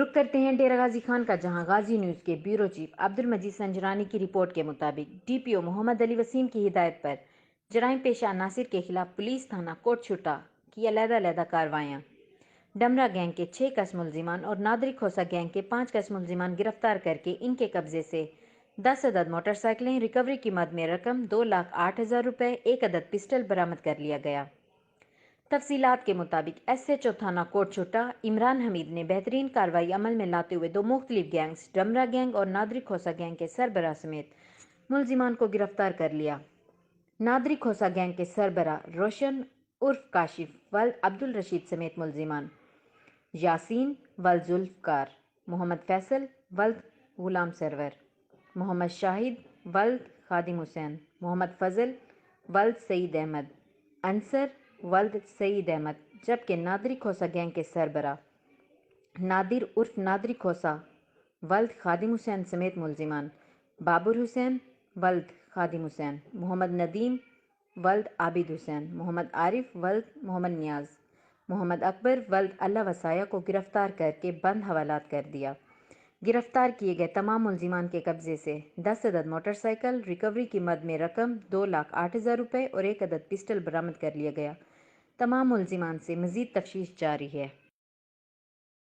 رخ کرتے ہیں ڈیرہ غازی خان کا، جہاں غازی نیوز کے بیورو چیف عبدالمجید سنجرانی کی رپورٹ کے مطابق ڈی پی او محمد علی وسیم کی ہدایت پر جرائم پیشہ عناصر کے خلاف پولیس تھانہ کوٹ چھٹا کی علیحدہ کارروائیاں۔ ڈمرا گینگ کے 6 کس ملزمان اور نادری کھوسہ گینگ کے 5 کس ملزمان گرفتار کر کے ان کے قبضے سے 10 عدد موٹر سائیکلیں، ریکوری کی مد میں رقم 2,08,000 روپے، 1 عدد پسٹل برآمد کر لیا گیا۔ تفصیلات کے مطابق ایس ایچ او تھانہ کوٹ چھٹا عمران حمید نے بہترین کارروائی عمل میں لاتے ہوئے 2 مختلف گینگز ڈمرا گینگ اور نادری کھوسہ گینگ کے سربراہ سمیت ملزمان کو گرفتار کر لیا۔ نادری کھوسہ گینگ کے سربراہ روشن عرف کاشف ولد عبدالرشید سمیت ملزمان یاسین ولد ذوالفقار، محمد فیصل ولد غلام سرور، محمد شاہد ولد خادم حسین، محمد فضل ولد سعید احمد، انصر ولد سعید احمد، جبکہ نادری کھوسہ گینگ کے سربراہ نادر عرف نادری کھوسہ ولد خادم حسین سمیت ملزمان بابر حسین ولد خادم حسین، محمد ندیم ولد عابد حسین، محمد عارف ولد محمد نیاز، محمد اکبر ولد اللہ وسایہ کو گرفتار کر کے بند حوالات کر دیا۔ گرفتار کیے گئے تمام ملزمان کے قبضے سے 10 عدد موٹر سائیکل، ریکوری کی مد میں رقم 2,08,000 روپے اور 1 عدد پسٹل برآمد کر لیا گیا۔ تمام ملزمان سے مزید تفتیش جاری ہے۔